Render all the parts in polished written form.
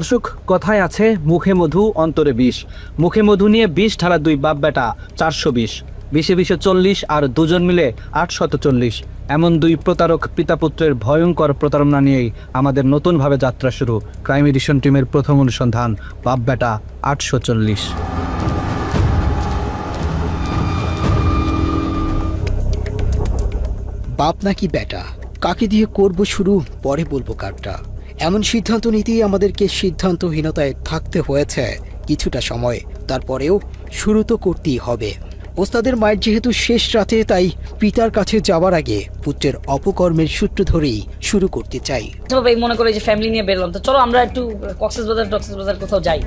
দর্শক, কথায় আছে মুখে মধু অন্তরে বিষ। মুখে মধু নিয়ে ২০ ঢালা দুই বাপ বেটা ৪২০, ২০-২০ 40 আর দুজন মিলে ৮৪০। এমন দুই প্রতারক পিতাপুত্রের ভয়ঙ্কর প্রতারণা নিয়েই আমাদের নতুনভাবে যাত্রা শুরু। ক্রাইম এডিশন টিমের প্রথম অনুসন্ধান, বাপ বেটা ৮৪০। বাপ নাকি বেটা, কাকে দিয়ে করব শুরু, পরে বলবো কারটা। এমন সিদ্ধান্ত নিতেই আমাদেরকে সিদ্ধান্তহীনতায় থাকতে হয়েছে কিছুটা সময়। তারপরেও শুরু তো করতেই হবে। ওস্তাদের মায়ের যেহেতু শেষ রাতে, তাই পিতার কাছে যাওয়ার আগে পুত্রের অপকর্মের সূত্র ধরেই শুরু করতে চাই। মনে করে যে ফ্যামিলি নিয়ে বেরোলাম, তো চলো আমরা একটু কক্সবাজার কোথাও যাই।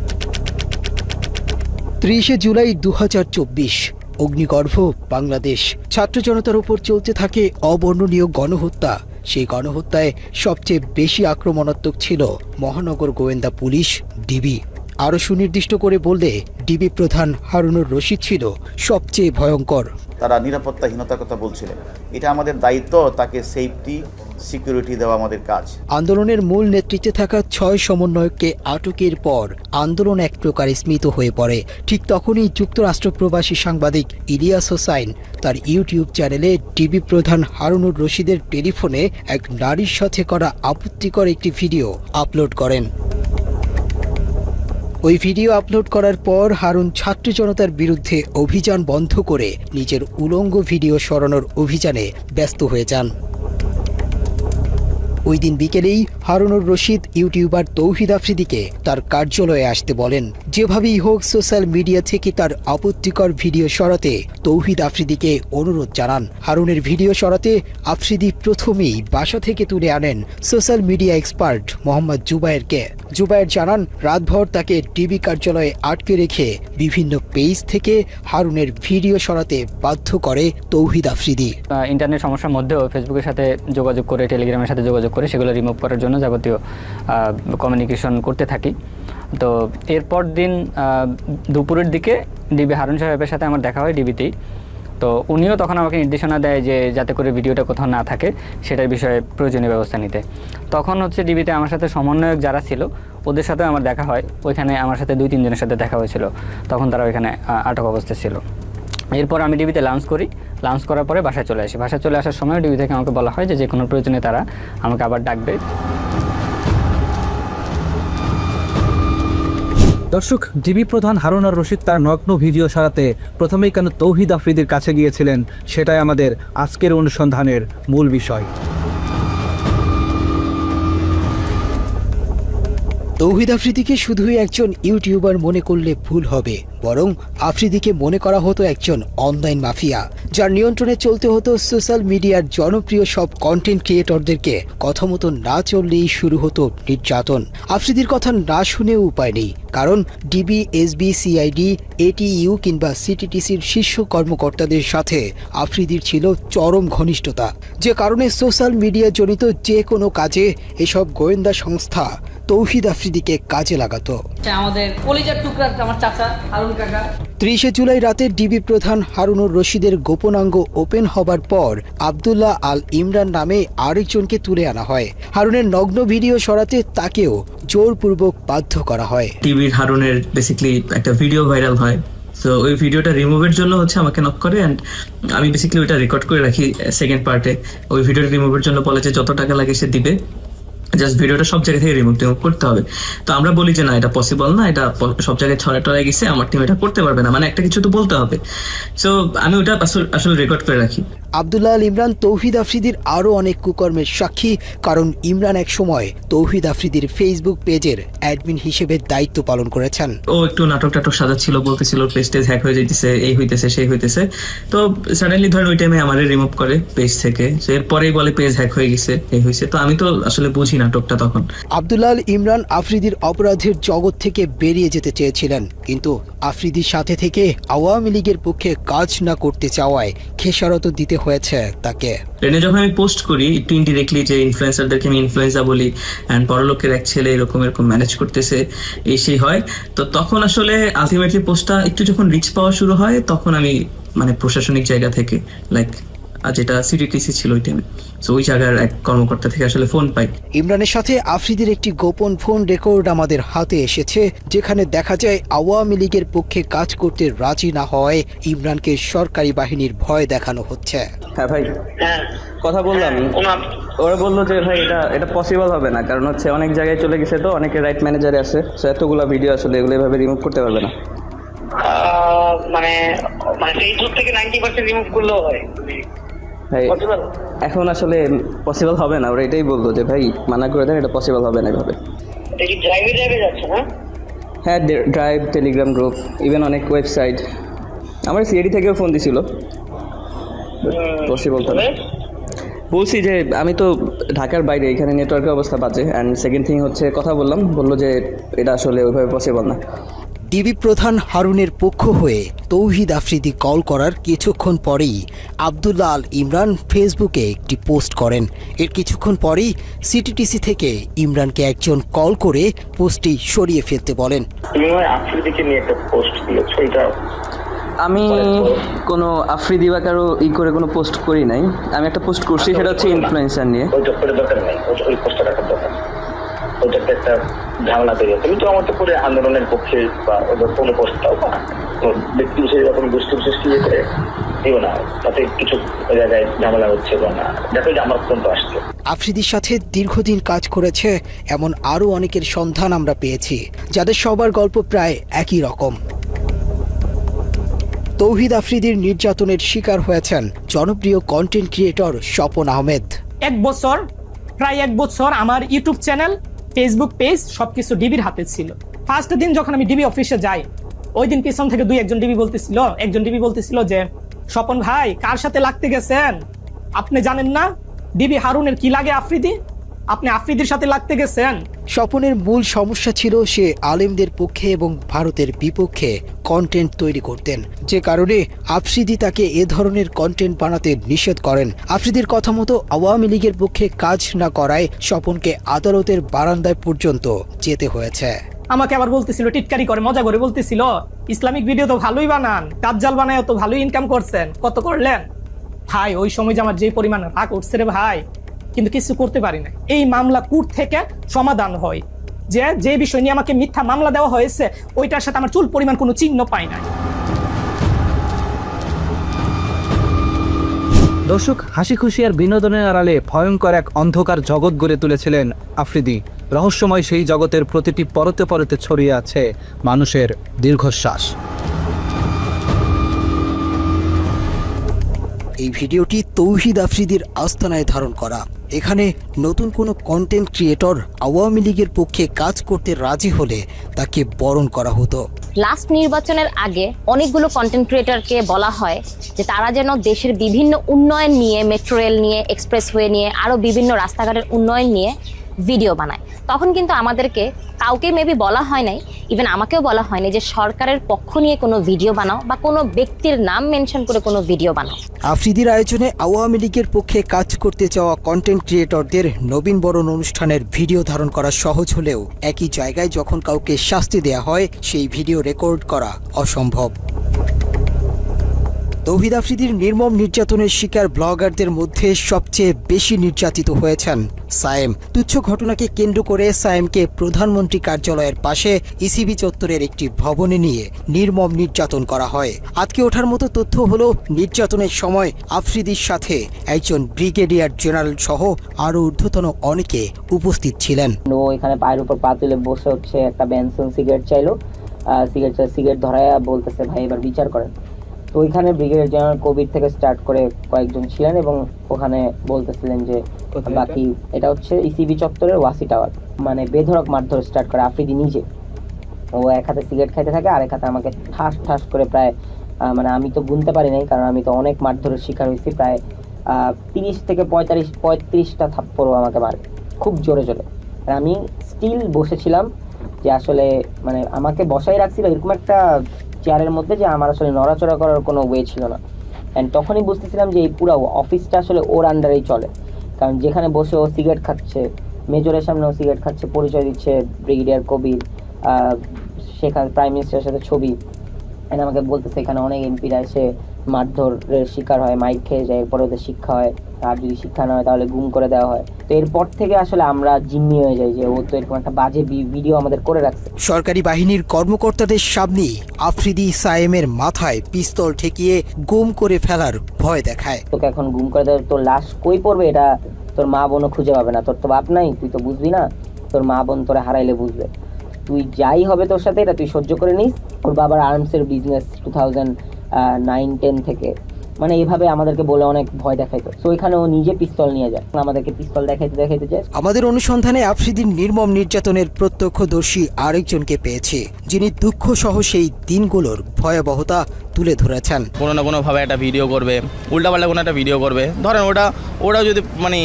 ৩০শে জুলাই ২০২৪, অগ্নিগর্ভ বাংলাদেশ। ছাত্র জনতার উপর চলতে থাকে অবর্ণনীয় গণহত্যা। সেই গণহত্যায় সবচেয়ে বেশি আক্রমণাত্মক ছিল মহানগর গোয়েন্দা পুলিশ, ডিবি। আরও সুনির্দিষ্ট করে বললে ডিবি প্রধান হারুনুর রশিদ ছিল সবচেয়ে ভয়ঙ্কর। তারা নিরাপত্তাহীনতার কথা বলছিলেন। এটা আমাদের দায়িত্ব, তাকে সেফটি সিকিউরিটি দেওয়া আমাদের কাজ। আন্দোলনের মূল নেতৃত্বে থাকা ৬ সমন্বয়ককে আটকের পর আন্দোলন এক প্রকার স্মিত হয়ে পড়ে। ঠিক তখনই যুক্তরাষ্ট্র প্রবাসী সাংবাদিক ইলিয়াস হোসাইন তার ইউটিউব চ্যানেলে ডিবি প্রধান হারুনুর রশিদের টেলিফোনে এক নারীর সাথে করা আপত্তিকর একটি ভিডিও আপলোড করেন। ওই ভিডিও আপলোড করার পর হারুন ছাত্র জনতার বিরুদ্ধে অভিযান বন্ধ করে নিজের উলঙ্গ ভিডিও সরানোর অভিযানে ব্যস্ত হয়ে যান। ওই দিন বিকেলেই হারুনুর রশিদ ইউটিউবার তৌহিদ আফ্রিদিকে তার কার্যালয়ে আসতে বলেন। যেভাবেই হোক সোশ্যাল মিডিয়া থেকে তার আপত্তিকর ভিডিও সরাতে তৌহিদ আফ্রিদিকে অনুরোধ জানান। হারুনের ভিডিও সরাতে আফ্রিদি প্রথমেই বাসা থেকে তুলে আনেন সোশ্যাল মিডিয়া এক্সপার্ট মোহাম্মদ জুবায়েরকে। জুবায়ের জানান, রাতভর তাকে ডিবি কার্যালয়ে আটকে রেখে বিভিন্ন পেজ থেকে হারুনের ভিডিও সরাতে বাধ্য করে তৌহিদ আফ্রিদি। ইন্টারনেট সমস্যার মধ্যেও ফেসবুকের সাথে যোগাযোগ করে, টেলিগ্রামের সাথে যোগাযোগ করে সেগুলো রিমুভ করার জন্য যাবতীয় কমিউনিকেশন করতে থাকি। তো এরপর দিন দুপুরের দিকে ডিবি হারুন সাহেবের সাথে আমার দেখা হয় ডিবিতেই। তো উনিও তখন আমাকে নির্দেশনা দেয় যে যাতে করে ভিডিওটা কোথাও না থাকে সেটার বিষয়ে প্রয়োজনীয় ব্যবস্থা নিতে। তখন ডিবিতে আমার সাথে সমন্বয়ক যারা ছিল ওদের সাথে আমার দেখা হয়। ওইখানে আমার সাথে 2-3 জনের সাথে দেখা হয়েছিল। তখন তারা ওইখানে আটক অবস্থায় ছিল। এরপর আমি ডিবিতে লাঞ্চ করি। লাঞ্চ করার পরে বাসায় চলে আসি। বাসায় চলে আসার সময় ডিবি থেকে আমাকে বলা হয় যে কোনো প্রয়োজনে তারা আমাকে আবার ডাকবে। দর্শক, ডিবি প্রধান হারুনুর রশিদ তার নগ্ন ভিডিও সরাতে প্রথমেই কেন তৌহিদ আফ্রিদির কাছে গিয়েছিলেন, সেটাই আমাদের আজকের অনুসন্ধানের মূল বিষয়। তৌহিদ আফ্রিদিকে শুধুই একজন ইউটিউবার মনে করলে ভুল হবে, বরং আফ্রিদিকে মনে করা হতো একজন অনলাইন মাফিয়া, যার নিয়ন্ত্রণে চলতে হতো সোশ্যাল মিডিয়ার জনপ্রিয় সব কন্টেন্ট ক্রিয়েটরদেরকে। কথা মতো না চললেই শুরু হতো নির্যাতন। আফ্রিদির কথা না শুনেও উপায় নেই, কারণ ডিবি, এসবি, সিআইডি, এটিইউ কিংবা সিটিটিসির শীর্ষ কর্মকর্তাদের সাথে আফ্রিদির ছিল চরম ঘনিষ্ঠতা, যে কারণে সোশ্যাল মিডিয়া জনিত যে কোনো কাজে এসব গোয়েন্দা সংস্থা তৌহিদ আফ্রিদিকে কাজে লাগাতো। আমাদের কলিজার টুকরা আমার চাচা হারুন কাকা। ৩০শে জুলাই রাতে ডিবি প্রধান হারুনুর রশিদের গোপনাঙ্গ ওপেন হবার পর আবদুল্লাহ আল ইমরান নামে আরেকজনকে তুলে আনা হয়। হারুনের নগ্ন ভিডিও সরাতে তাকেও জোরপূর্বক বাধ্য করা হয়। টিভির হারুনের বেসিক্যালি একটা ভিডিও ভাইরাল হয়। তো ওই ভিডিওটা রিমুভের জন্য আমাকে নক করে, অ্যান্ড আমি বেসিক্যালি ওইটা রেকর্ড করে রাখি সেকেন্ড পার্টে। ওই ভিডিওটা রিমুভের জন্য বলে যে যত টাকা লাগে সে দিবে, জাস্ট ভিডিওটা সব জায়গা থেকে রিমুভ করতে হবে। তো আমরা বলি যে না, এটা পসিবল না, এটা সব জায়গায় ছড়ায় গেছে, আমার টিম এটা করতে পারবে না, মানে একটা কিছু তো বলতে হবে। সো আমি ওটা আসলে রেকর্ড করে রাখি। আবদুল্লাহ আল ইমরান তৌহিদ আফ্রিদির আরও অনেক কুকর্মের সাক্ষী, কারণ ইমরান এক সময় তৌহিদ আফ্রিদির ফেসবুক পেজের অ্যাডমিন হিসেবে দায়িত্ব পালন করেছেন। ও একটু নাটক সাজাচ্ছিল, বলতেছিল পেজ টেজ হ্যাক হয়ে যেতেছে, এই হইতেছে সেই হইতেছে। তো সাডেনলি ধরেন ওই টাইমে আমারে রিমুভ করে পেজ থেকে। এরপরেই বলে পেজ হ্যাক হয়ে গেছে, এই হয়েছে। তো আমি তো আসলে বুঝি নাটকটা তখন। আবদুল্লাহ আল ইমরান আফ্রিদির অপরাধের জগৎ থেকে বেরিয়ে যেতে চেয়েছিলেন, কিন্তু আফ্রিদির সাথে থেকে আওয়ামী লীগের পক্ষে কাজ না করতে চাওয়ায় খেসারত দিতে হয়েছে তাকে। ট্রেনে যখন আমি পোস্ট করি একটু ইনডিরেক্টলি যে ইনফ্লুয়েন্সারদেরকে আমি ইনফ্লুয়েন্সা বলি, অ্যান্ড বড়লোকের এক ছেলে এরকম ম্যানেজ করতেছে, এই সেই হয়। তো তখন আসলে আলটিমেটলি পোস্টটা একটু যখন রিচ পাওয়া শুরু হয়, তখন আমি প্রশাসনিক জায়গা থেকে আর যেটা সিটিটিসি ছিল ওই টাইমে। সো ওই জায়গার এক কর্মকর্তা থেকে আসলে ফোন পাই। ইমরানের সাথে আফ্রিদির একটি গোপন ফোন রেকর্ড আমাদের হাতে এসেছে, যেখানে দেখা যায় আওয়ামী লীগের পক্ষে কাজ করতে রাজি না হওয়ায় ইমরানকে সরকারি বাহিনীর ভয় দেখানো হচ্ছে। হ্যাঁ ভাই, কথা বললাম, ওরা বললো যে ভাই এটা পসিবল হবে না, কারণ হচ্ছে অনেক জায়গায় চলে গেছে, তো অনেকে রাইট ম্যানেজারে আছে, সো এতগুলো ভিডিও আসলে এগুলো এভাবে রিমুভ করতে পারবে না। মানে ফেসবুক থেকে 90% রিমুভ করলেও হয় ভাই পসিবল? এখন আসলে পসিবল হবে না, ওরা এটাই বললো যে ভাই মানা করে দেন, এটা পসিবল হবে না এভাবে। এটা কি ড্রাইভে যাচ্ছে না? হ্যাঁ, ড্রাইভ, টেলিগ্রাম গ্রুপ, ইভেন অনেক ওয়েবসাইট, আমার সিআইডি থেকেও ফোন দিছিল, পসিবল তো না। বলছি যে আমি তো ঢাকার বাইরে, এখানে নেটওয়ার্কের অবস্থা বাজে, অ্যান্ড সেকেন্ড থিং হচ্ছে কথা বললো যে এটা আসলে ওইভাবে পসিবল না। ডিবি প্রধান হারুনের পক্ষ হয়ে তৌহিদ আফ্রিদি কল করার কিছুক্ষণ পরেই আব্দুল্লাহ আল ইমরান ফেসবুকে একটি পোস্ট করেন। এর কিছুক্ষণ পরেই সিটিটিসি থেকে ইমরানকে একজন কল করে পোস্টটি সরিয়ে ফেলতে বলেন। তুমি আফ্রিদিকে নিয়ে একটা পোস্ট দিয়েছো, এটা আমি কোনো আফ্রিদি বা কারো করে কোনো পোস্ট করি নাই। আমি একটা পোস্ট করছি, সেটা হচ্ছে ইনফ্লুয়েন্সার নিয়ে। ওইটা করে দরকার নেই, ওই পোস্টটা রাখার দরকার, ওইটাতে একটা ঝামেলা তৈরি হয়। তুমি তো আমার তো করে আন্দোলনের পক্ষে বা ওদের কোনো পোস্টটাও বা ব্যক্তি বিশেষ রকম গোষ্ঠী বিশেষ কি করে দিও না, তাতে কিছু জায়গায় ঝামেলা হচ্ছে বা না, দেখো যে আমার পর্যন্ত আসছে। আফ্রিদির সাথে দীর্ঘদিন কাজ করেছে এমন আরও অনেকের সন্ধান আমরা পেয়েছি, যাদের সবার গল্প প্রায় একই রকম। তৌহিদ আফ্রিদির নির্যাতনের শিকার হয়েছেন জনপ্রিয় কন্টেন্ট ক্রিয়েটর স্বপন আহমেদ। প্রায় এক বছর আমার ইউটিউব চ্যানেল, ফেসবুক পেজ সবকিছু ডিবির হাতে ছিল। ফার্স্ট দিন যখন আমি ডিবি অফিসে যাই, ওই দিন পিছন থেকে একজন ডিবি বলতেছিল যে স্বপন ভাই কার সাথে লাগতে গেছেন, আপনি জানেন না ডিবি হারুনের কি লাগে আফ্রিদি, আপনি আফ্রিদির সাথে লাগতে গেছেন। স্বপনের মূল সমস্যা ছিল সে আলেমদের পক্ষে এবং ভারতের বিপক্ষে কন্টেন্ট তৈরি করতেন, যে কারণে আফ্রিদি তাকে এ ধরনের কন্টেন্ট বানাতে নিষেধ করেন। আফ্রিদির কথা মতো আওয়ামী লীগের পক্ষে কাজ না করায় স্বপনকে আদালতের বারান্দায় পর্যন্ত যেতে হয়েছে। আমাকে আবার বলতেছিল, টিটকারি করে মজা করে বলতেছিল, ইসলামিক ভিডিও তো ভালোই বানান, দাজ্জাল বানায় তো ভালোই ইনকাম করছেন, কত করলেন? ভাই ওই সময় যে আমার যে পরিমাণ রাগ উঠছে রে ভাই, কিন্তু কিছু করতে পারি না। এই মামলা কোর্ট থেকে সমাধান হয়, যে বিষয় নিয়ে আমাকে মিথ্যা মামলা দেওয়া হয়েছে ওইটার সাথে আমার চুল পরিমাণ কোনো চিহ্ন পাই না। দর্শক, হাসি খুশি আর বিনোদনের আড়ালে ভয়ঙ্কর এক অন্ধকার জগৎ গড়ে তুলেছিলেন আফ্রিদি। রহস্যময় সেই জগতের প্রতিটি পরতে পরতে ছড়িয়ে আছে মানুষের দীর্ঘশ্বাস। এই ভিডিওটি তৌহিদ আফ্রিদির আস্তানায় ধারণ করা। এখানে নতুন কোনো কন্টেন্ট ক্রিয়েটর আওয়ামী লীগের পক্ষে কাজ করতে রাজি হলে তাকে বরণ করা হতো। লাস্ট নির্বাচনের আগে অনেকগুলো কন্টেন্ট ক্রিয়েটরকে বলা হয় যে তারা যেন দেশের বিভিন্ন উন্নয়ন নিয়ে, মেট্রো রেল নিয়ে, এক্সপ্রেসওয়ে নিয়ে, আরও বিভিন্ন রাস্তাঘাটের উন্নয়ন নিয়ে ভিডিও বানায়। তখন কিন্তু আমাদেরকে কাউকে মেবি বলা হয় নাই, ইভেন আমাকেও বলা হয়নি যে সরকারের পক্ষ নিয়ে কোনো ভিডিও বানাও বা কোনো ব্যক্তির নাম মেনশন করে কোনো ভিডিও বানাও। আফ্রিদির আয়োজনে আওয়ামী লীগের পক্ষে কাজ করতে চাওয়া কন্টেন্ট ক্রিয়েটরদের নবীন বরণ অনুষ্ঠানের ভিডিও ধারণ করা সহজ হলেও একই জায়গায় যখন কাউকে শাস্তি দেয়া হয় সেই ভিডিও রেকর্ড করা অসম্ভব। তৌহিদ আফ্রিদির নির্মম নির্যাতনের শিকার ব্লগারদের মধ্যে সবচেয়ে বেশি নির্যাতিত হয়েছেন সায়েম। তুচ্ছ ঘটনাকে কেন্দ্র করে সায়েমকে প্রধানমন্ত্রী কার্যালয়ের পাশে ইসিবি চত্বরের একটি ভবনে নিয়ে নির্মম নির্যাতন করা হয়। আজকে ওঠার মতো তথ্য হলো নির্যাতনের সময় আফ্রিদির সাথে একজন ব্রিগেডিয়ার জেনারেল সহ আরও ঊর্ধ্বতন অনেকে উপস্থিত ছিলেন। ও এখানে পায়ের উপর পা তুলে বসে হচ্ছে, একটা বেনসন সিগারেট চাইলো, সিগারেট ধরায়া বলতেছে ভাই এবার বিচার করেন। তো ওইখানে ব্রিগেডিয়ার জেনারেল কবির থেকে স্টার্ট করে কয়েকজন ছিলেন এবং ওখানে বলতেছিলেন যে বাকি এটা হচ্ছে ইসিবি চত্বরের ওয়াসি টাওয়ার। মানে বেধড়ক মারধর স্টার্ট করে আফ্রিদি নিজে। ও এক হাতে সিগারেট খাইতে থাকে আর এক হাতে আমাকে ঠাস ঠাস করে প্রায় মানে আমি তো গুনতে পারি নাই, কারণ আমি তো অনেক মারধরের শিকার হয়েছি। প্রায় 30 থেকে 35টা থাপ্পড়ও আমাকে মারে খুব জোরে জোরে। আর আমি স্টিল বসেছিলাম, যে আসলে মানে আমাকে বসাই রাখছিল এরকম একটা চেয়ারের মধ্যে যে আমার আসলে নড়াচড়া করার কোনো ওয়ে ছিল না। অ্যান্ড তখনই বুঝতেছিলাম যে এই পুরো অফিসটা আসলে ওর আন্ডারেই চলে, কারণ যেখানে বসে ও সিগারেট খাচ্ছে, মেজরের সামনে ও সিগারেট খাচ্ছে, পরিচয় দিচ্ছে ব্রিগেডিয়ার কবির, সেখানে প্রাইম মিনিস্টারের সাথে ছবি, এখানে আমাকে বলতেছে এখানে অনেক এমপিরা এসে মারধরের শিকার হয়, মাইক খেয়ে যায়, এরপরে ওদের শিক্ষা হয়, আর যদি শিক্ষা না হয় তাহলে গুম করে দেওয়া হয়। তো এরপর থেকে আসলে আমরা জিম্মি হয়ে যাই যে ও তো এরকম একটা বাজে ভিডিও আমাদের করে রাখছে। সরকারি বাহিনীর কর্মকর্তাদের সামনে আফ্রিদি সায়েমের মাথায় পিস্তল ঠেকিয়ে গুম করে ফেলার ভয় দেখায়। তোকে এখন গুম করে দেওয়া, তোর লাশ কই পড়বে এটা তোর মা বোনও খুঁজে পাবে না, তোর তো বাপ নাই, তুই তো বুঝবি না, তোর মা বোন তোরা হারাইলে বুঝবে। তুই যাই হবে তোর সাথে এটা তুই সহ্য করে নিস। ওর বাবার আর্মসের বিজনেস 2009-10 থেকে, মানে এইভাবে আমাদেরকে বলে অনেক ভয় দেখাইতো। তো ওইখানে ও নিজে পিস্তল নিয়ে যায়, আমাদেরকে পিস্তল দেখাইতে যায়। আমাদের অনুসন্ধানে আফ্রিদির নির্মম নির্যাতনের প্রত্যক্ষদর্শী আরেকজনকে পেয়েছে, যিনি দুঃখ সহ সেই দিনগুলোর ভয়াবহতা তুলে ধরেছেন। কোনো না কোনোভাবে একটা ভিডিও করবে, উল্টাপাল্টা কোনো একটা ভিডিও করবে, ধরেন ওটা যদি মানে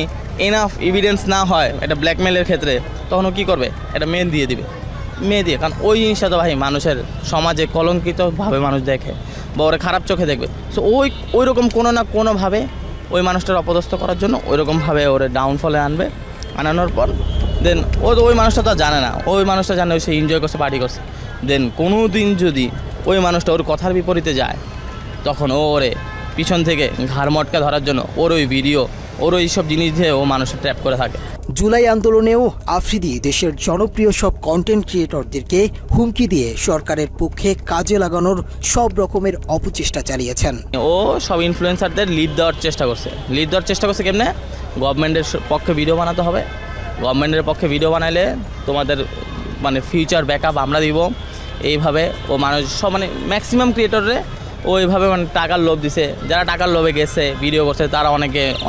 এনাফ এভিডেন্স না হয় এটা ব্ল্যাকমেলের ক্ষেত্রে, তখন ও কী করবে, একটা মেয়ে দিয়ে দিবে, মেয়ে দিয়ে। কারণ ওই জিনিসটা তো ভাই মানুষের সমাজে কলঙ্কিতভাবে মানুষ দেখে বা ওরা খারাপ চোখে দেখবে। সো ওই রকম কোনো না কোনোভাবে ওই মানুষটার অপদস্থ করার জন্য ওই রকমভাবে ওরা ডাউনফলে আনবে। আনানোর পর দেন ওই মানুষটা তো জানে না, ওই মানুষটা জানে সে এনজয় করছে, পার্টি করছে। দেন কোনো দিন যদি ওই মানুষটা ওর কথার বিপরীতে যায়, তখন ওরে পিছন থেকে ঘাড় মটকা ধরার জন্য ওর ওই ভিডিও, ওর ওই সব জিনিস দিয়ে ও মানুষের ট্র্যাপ করে থাকে। জুলাই আন্দোলনেও আফ্রিদি দেশের জনপ্রিয় সব কন্টেন্ট ক্রিয়েটরদেরকে হুমকি দিয়ে সরকারের পক্ষে কাজে লাগানোর সব রকমের অপচেষ্টা চালিয়েছেন। ও সব ইনফ্লুয়েন্সারদের লিড দেওয়ার চেষ্টা করছে কেমনে, গভর্নমেন্টের পক্ষে ভিডিও বানাতে হবে, গভর্নমেন্টের পক্ষে ভিডিও বানাইলে তোমাদের মানে ফিউচার ব্যাকআপ আমরা দিব। এইভাবে ও মানুষ সব মানে ম্যাক্সিমাম ক্রিয়েটররে ওইভাবে মানে টাকার লোভ দিছে, যারা টাকার লোভে গেছে ভিডিও করছে তারা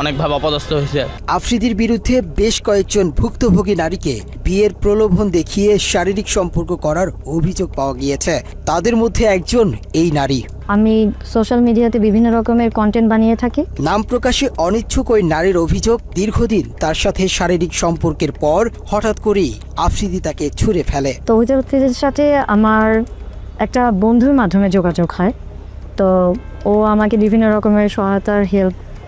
অনেকভাবে অপদস্থ হয়েছে। আফ্রিদির বিরুদ্ধে বেশ কয়েকজন ভুক্তভোগী নারীকে বিয়ের প্রলোভন দেখিয়ে শারীরিক সম্পর্ক করার অভিযোগ পাওয়া গিয়েছে। তাদের মধ্যে একজন এই নারী। আমি সোশ্যাল মিডিয়াতে বিভিন্ন রকমের কন্টেন্ট বানিয়ে থাকি। নাম প্রকাশে অনিচ্ছুক ওই নারীর অভিযোগ, দীর্ঘদিন তার সাথে শারীরিক সম্পর্কের পর হঠাৎ করেই আফ্রিদি তাকে ছুঁড়ে ফেলে। তৌহিদুল আফ্রিদির সাথে আমার একটা বন্ধুর মাধ্যমে যোগাযোগ হয়। তো ও আমাকে বিভিন্ন রকমের সহায়তার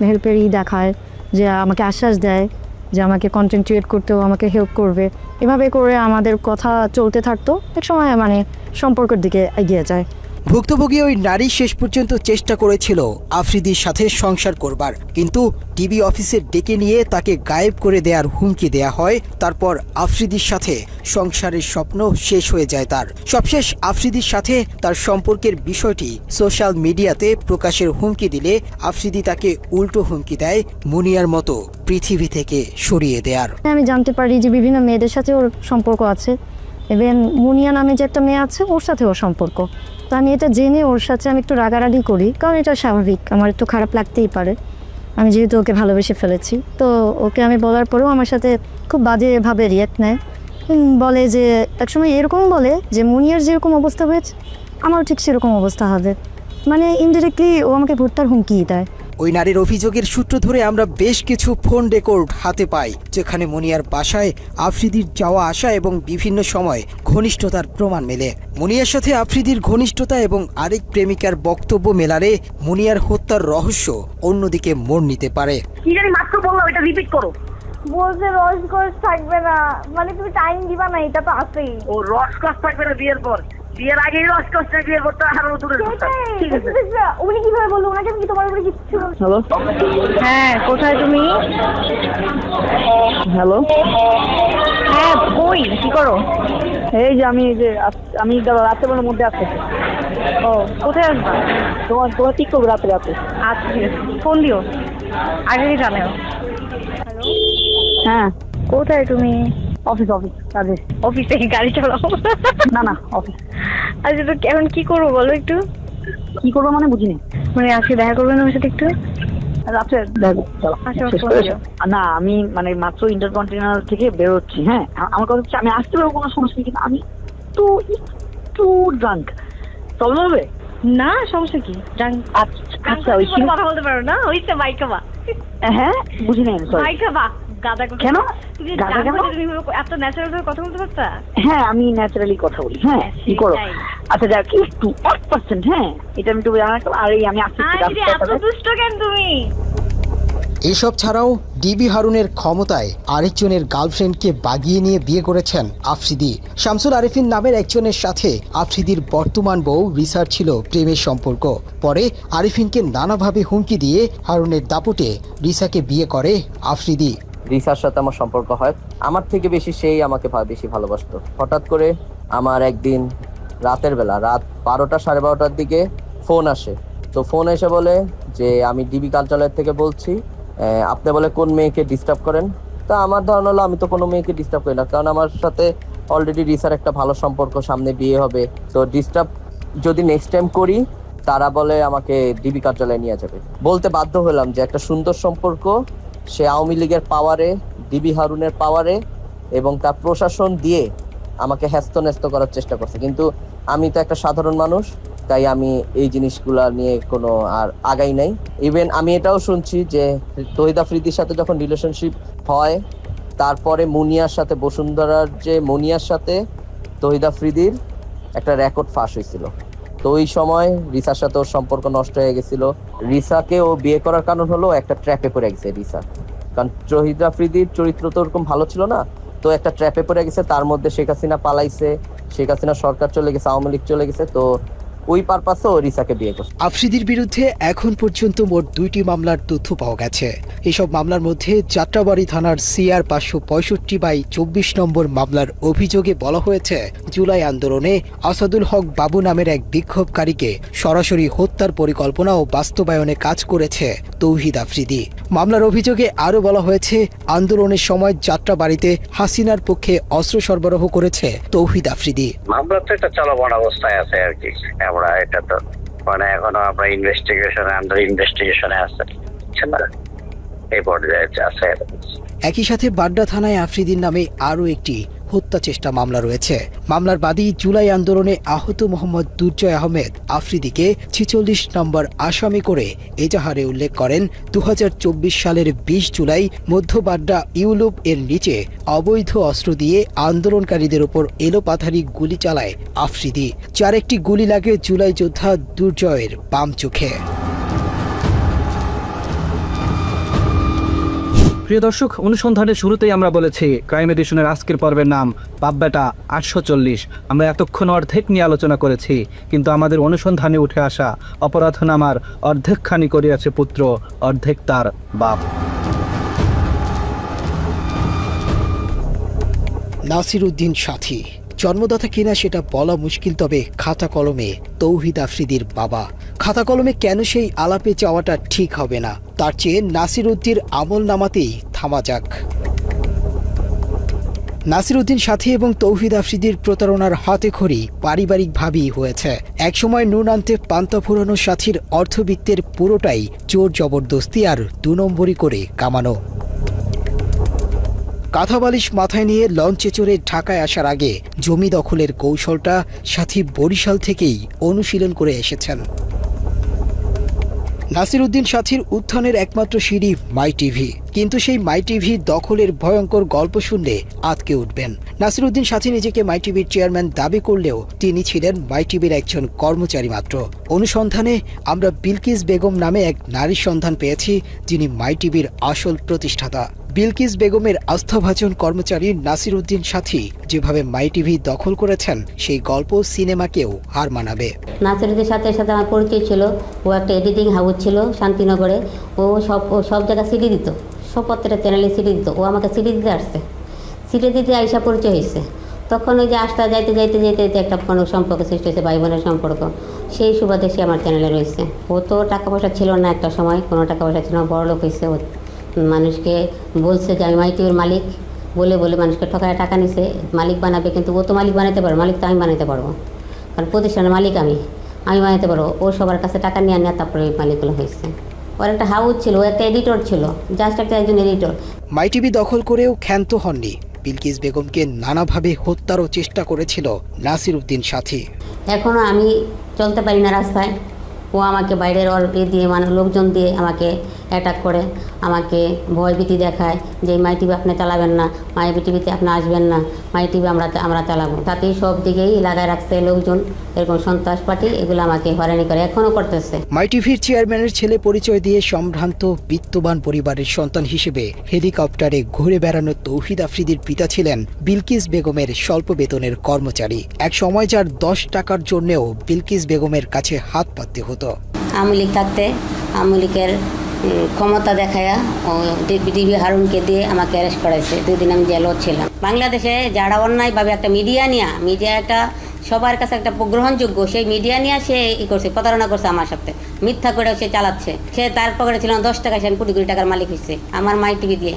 হেল্পেরই দেখায়, যে আমাকে আশ্বাস দেয় যে আমাকে কন্টেন্ট ক্রিয়েট করতেও আমাকে হেল্প করবে। এভাবে করে আমাদের কথা চলতে থাকতো, এক সময় মানে সম্পর্কের দিকে এগিয়ে যায়। ভুক্তভোগী ওই নারী শেষ পর্যন্ত চেষ্টা করেছিল আফ্রিদির সাথে সংসার করবার, কিন্তু টিভি অফিসে ডেকে নিয়ে তাকে গায়েব করে দেওয়ার হুমকি দেয়া হয়। তারপর আফ্রিদির সাথে সংসারের স্বপ্ন শেষ হয়ে যায় তার। সবশেষ আফ্রিদির সাথে তার সম্পর্কের বিষয়টি সোশ্যাল মিডিয়াতে প্রকাশের হুমকি দিলে আফ্রিদি তাকে উল্টো হুমকি দেয় মুনিয়ার মতো পৃথিবী থেকে সরিয়ে দেয়ার। আমি জানতে পারি যে বিভিন্ন মেয়েদের সাথে ওর সম্পর্ক আছে, ইভেন মুনিয়া নামে যে একটা মেয়ে আছে ওর সাথে ওর সম্পর্ক। তো আমি এটা জেনে ওর সাথে আমি একটু রাগারাগি করি, কারণ এটা স্বাভাবিক, আমার একটু খারাপ লাগতেই পারে, আমি যেহেতু ওকে ভালোবেসে ফেলেছি। তো ওকে আমি বলার পরেও আমার সাথে খুব বাজেভাবে রিয়াক্ট নেয়, বলে যে একসময় এরকম বলে যে মুনিয়ার যেরকম অবস্থা হয়েছে আমারও ঠিক সেরকম অবস্থা হবে, মানে ইনডিরেক্টলি ও আমাকে ভর্তার হুমকি দেয়। ওই নারীর অভিযোগের সূত্র ধরে আমরা বেশ কিছু ফোন রেকর্ড হাতে পাই, যেখানে মুনিয়ার বাসায় আফ্রিদির যাওয়া আসা এবং বিভিন্ন সময় ঘনিষ্ঠতার প্রমাণ মেলে। মুনিয়ার সাথে আফ্রিদির ঘনিষ্ঠতা এবং আরেক প্রেমিকার বক্তব্য মেলারে মুনিয়ার হত্যার রহস্য অন্যদিকে মোড় নিতে পারে। কি জানি মাত্র বললাম, এটা রিপিট করো। বলছে রসকস থাকবে না, মানে তুমি টাইম দিবা না, এটা তো আছেই। ও রসকস থাকবে না বিয়ের পর, বিয়ের আগেই রসকস না, বিয়ের পর তো আরো দূরের কথা। ঠিক আছে, উনি কিভাবে বললো? ওনাকে আমি কি তোমার উপরে কিচ্ছু। হ্যালো, হ্যাঁ কোথায় তুমি? হ্যালো, হ্যাঁ কই, কি করো? এই যে আমি রাত্রেবেলার মধ্যে আসতেছি। ও কোথায় আসবা? তোমার ঠিক করবো রাতে। আচ্ছা ঠিক আছে, ফোন দিও, আগেই জানাও। হ্যালো, হ্যাঁ কোথায় তুমি? অফিস কাজে। অফিসে কি গাড়ি চালাও? না অফিস। আচ্ছা তো এখন কি করবো বলো একটু। কি করবো মানে বুঝিনি। মানে আজকে দেখা করবেন আমার সাথে একটু রাত্রে? না আমি মানে মাত্র ইন্টারকন্টিনেন্টাল থেকে বেরোচ্ছি। হ্যাঁ আমার কথা হচ্ছে আমি আসতে পারবো, কোনো সমস্যা নেই, কিন্তু আমি তো একটু ড্রাঙ্ক। প্রবলেম হবে? না সমস্যা কি, আচ্ছা ওই কথা বলতে পারো না, হইছে মাইকাবা। হ্যাঁ বুঝি নাই, মাইকাবা গাদা। কেন গাদা? কেন তুমি এত ন্যাচারাল ভাবে কথা বলতে পারতা? হ্যাঁ আমি ন্যাচারালি কথা বলি। হ্যাঁ কি করো? আচ্ছা যাক একটু 1%। হ্যাঁ এটা আমি একটু জানা। আর এই আমি আসছি। এত দুষ্ট কেন তুমি? এসব ছাড়াও ডিবি হারুনের ক্ষমতায় আরেকজনের গার্লফ্রেন্ডকে বাগিয়ে নিয়ে বিয়ে করেছেন আফ্রিদি। শামসুল আরেফিন নামের একজনের সাথে আফ্রিদির বর্তমান বউ রিসার ছিল প্রেমের সম্পর্ক। পরে আরেফিনকে নানাভাবে হুমকি দিয়ে হারুনের দাপটে রিসাকে বিয়ে করে আফ্রিদি। রিসার সাথে আমার সম্পর্ক হয়, আমার থেকে বেশি সেই আমাকে বেশি ভালোবাসতো। হঠাৎ করে আমার একদিন রাতের বেলা রাত 12টা 12:30টার দিকে ফোন আসে। তো ফোন এসে বলে যে আমি ডিবি কার্যালয় থেকে বলছি, আপনি বলে কোন মেয়েকে ডিস্টার্ব করেন। তা আমার ধারণা হলো আমি তো কোনো মেয়েকে ডিস্টার্ব করি না, কারণ আমার সাথে অলরেডি রিসার একটা ভালো সম্পর্ক, সামনে বিয়ে হবে। তো ডিস্টার্ব যদি নেক্সট টাইম করি তারা বলে আমাকে ডিবি কার্যালয়ে নিয়ে যাবে। বলতে বাধ্য হলাম যে একটা সুন্দর সম্পর্ক, সে আওয়ামী লীগের পাওয়ারে, ডিবি হারুনের পাওয়ারে এবং তার প্রশাসন দিয়ে আমাকে হ্যাস্ত করার চেষ্টা করছে। কিন্তু আমি তো একটা সাধারণ মানুষ, তাই আমি এই জিনিসগুলা নিয়ে কোনো আর আগাই নাই। ইভেন আমি এটাও শুনছি যে তৌহিদ আফ্রিদির সাথে যখন রিলেশনশিপ হয়, তারপরে মুনিয়ার সাথে, বসুন্ধরার যে মুনিয়ার সাথে তৌহিদ আফ্রিদির একটা রেকর্ড ফাঁস হয়েছিল। তো ওই সময় রিসার সাথে ওর সম্পর্ক নষ্ট হয়ে গেছিল। রিসাকে ও বিয়ে করার কারণ হলো একটা ট্র্যাপে পড়ে গেছে রিসা, কারণ তৌহিদ আফ্রিদির চরিত্র তো ওরকম ভালো ছিল না। তো একটা ট্র্যাপে পড়ে গেছে, তার মধ্যে শেখ হাসিনা পালাইছে, শেখ হাসিনা সরকার চলে গেছে, আওয়ামী লীগ চলে গেছে। তো ওই পারপাসে রিসাকে বিয়ে করছে। আফ্রিদির বিরুদ্ধে এখন পর্যন্ত মোট 2টি মামলার তথ্য পাওয়া গেছে। এসব মামলার মধ্যে যাত্রাবাড়ি থানার CR 565/24 নম্বর মামলার অভিযোগে বলা হয়েছে জুলাই আন্দোলনে আসাদুল হক বাবু নামের এক বিক্ষোভকারীকে সরাসরি হত্যার পরিকল্পনা ও বাস্তবায়নে কাজ করেছে তৌহিদ আফ্রিদি। মামলার অভিযোগে আরও বলা হয়েছে আন্দোলনের সময় যাত্রাবাড়িতে হাসিনার পক্ষে অস্ত্র সরবরাহ করেছে তৌহিদ আফ্রিদি। মামলা তো এটা চলমান অবস্থায় আছে আর কি, আমরা এটা তো মানে এখনো আমরা আন্ডার ইনভেস্টিগেশনে আছে, এই পর্যায়ে আছে। একই সাথে বাড্ডা থানায় আফ্রিদির নামে আরও একটি হত্যা চেষ্টা মামলা রয়েছে। মামলার বাদী জুলাই আন্দোলনে আহত মোহাম্মদ দুর্জয় আহমেদ আফ্রিদিকে 46 নম্বর আসামি করে এজাহারে উল্লেখ করেন 2024 সালের 20 জুলাই মধ্য বাড্ডা ইউলুপ এর নিচে অবৈধ অস্ত্র দিয়ে আন্দোলনকারীদের ওপর এলোপাথারি গুলি চালায় আফ্রিদি, যার একটি গুলি লাগে জুলাই যোদ্ধা দুর্জয়ের বাম চোখে। প্রিয় দর্শক, অনুসন্ধানের শুরুতেই আমরা বলেছি ক্রাইম এডিশনের আজকের পর্বের নাম বাপবেটা 840। আমরা এতক্ষণ অর্ধেক নিয়ে আলোচনা করেছি, কিন্তু আমাদের অনুসন্ধানে উঠে আসা অপরাধনামার অর্ধেকখানি করিয়াছে পুত্র, অর্ধেক তার বাপ। নাসির উদ্দিন সাথী জন্মদাতা কিনা সেটা বলা মুশকিল, তবে খাতা কলমে তৌহিদ আফ্রিদির বাবা। খাতা কলমে কেন সেই আলাপে যাওয়াটা ঠিক হবে না, তার চেয়ে নাসির উদ্দিন আমল নামাতেই থামা যাক। নাসির উদ্দিন সাথী এবং তৌহিদ আফ্রিদির প্রতারণার হাতেখড়ি পারিবারিকভাবেই হয়েছে। একসময় নুন আনতে পান্তা ফুরানো সাথীর অর্থবিত্তের পুরোটাই জোর জবরদস্তি আর 2 নম্বরি করে কামানো। কাঁথা বালিশ মাথায় নিয়ে লঞ্চে চড়ে ঢাকায় আসার আগে জমি দখলের কৌশলটা সাথী বরিশাল থেকেই অনুশীলন করে এসেছেন। নাসির উদ্দিন সাথীর উত্থানের একমাত্র সিঁড়ি মাই টিভি, কিন্তু সেই মাই টিভি দখলের ভয়ঙ্কর গল্প শুনলে আতকে উঠবেন। নাসির উদ্দিন সাথী নিজেকে মাই টিভির চেয়ারম্যান দাবি করলেও তিনি ছিলেন মাই টিভির একজন কর্মচারী মাত্র। অনুসন্ধানে আমরা বিলকিস বেগম নামে এক নারীর সন্ধান পেয়েছি, যিনি মাই টিভির আসল প্রতিষ্ঠাতা। বিলকিস বেগমের আস্থাভাজন কর্মচারী নাসির উদ্দিন সাথী যেভাবে মাই টিভি দখল করেছেন, সেই গল্প সিনেমাকেও হার মানাবে। নাসির উদ্দিন সাথে আমার পরিচয় ছিল, ও একটা এডিটিং হাউস ছিল শান্তিনগরে, ও সব জায়গায় সিডি দিত, সব প্রত্যেকটা চ্যানেলে সিডি দিত। ও আমাকে সিডি দিতে আসছে, সিডি দিতে আইসা পরিচয় হয়েছে। তখন ওই যে আসতে যাইতে একটা কোনো সম্পর্ক সৃষ্টি হয়েছে, ভাই বোনের সম্পর্ক। সেই সুবাদে সে আমার চ্যানেলে রয়েছে। ও তো টাকা পয়সা ছিল না, একটা সময় কোনো টাকা পয়সা ছিল না, বড়লোক হয়েছে। ও মানুষকে বলছে যে আমি মাই টিভির মালিক, বলে মানুষকে ঠকায় টাকা নিছে, মালিক বানাবে। কিন্তু ও তো মালিক বানাতে পারবো, মালিক তো আমি বানাতে পারবো, কারণ প্রতিষ্ঠানের মালিক আমি বানাতে পারবো। ও সবার কাছে টাকা নিয়ে তারপরে ওই মালিকগুলো হয়েছে। ওর একটা হাউস ছিল, ও একটা এডিটর ছিল, জাস্ট একজন এডিটর। মাই টিভি দখল করেও ক্ষান্ত হননি। বিলকিস বেগমকে নানাভাবে হত্যারও চেষ্টা করেছিল নাসির উদ্দিন সাথী। এখনও আমি চলতে পারি না রাস্তায়, ও আমাকে বাইরের দিয়ে লোকজন দিয়ে আমাকে অ্যাটাক করে, আমাকে ভয়ভীতি দেখায় যে মাই টিভি আপনি চালাবেন না, মাই টিভিতে আপনি আসবেন না, মাই টিভি আমরা চালাবো। তাতেই সব দিকেই লাগায় রাখছে লোকজন, এরকম সন্ত্রাস পার্টি এগুলো আমাকে হয়রানি করে, এখনও করতেছে। মাই টিভির চেয়ারম্যানের ছেলে পরিচয় দিয়ে সম্ভ্রান্ত বিত্তবান পরিবারের সন্তান হিসেবে হেলিকপ্টারে ঘুরে বেড়ানো তৌহিদ আফ্রিদির পিতা ছিলেন বিলকিস বেগমের স্বল্প বেতনের কর্মচারী। এক সময় যার 10 টাকার জন্যও বিলকিস বেগমের কাছে হাত পাততে হতো। আওয়ামী লীগ থাকতে আওয়ামী লীগের ক্ষমতা দেখায়া ডিবি হারুনকে দিয়ে আমাকে অ্যারেস্ট করাইছে। 2 দিন আমি জেলও ছিলাম। বাংলাদেশে যারা অন্যায়ভাবে একটা মিডিয়া একটা সবার কাছে একটা গ্রহণযোগ্য সেই মিডিয়া নিয়ে সে করছে, প্রতারণা করছে আমার সাথে, মিথ্যা করে সে চালাচ্ছে। সে তার পকেটে ছিল 10 টাকা, সে কোটি কোটি টাকার মালিক হয়েছে আমার মাই টিভি দিয়ে।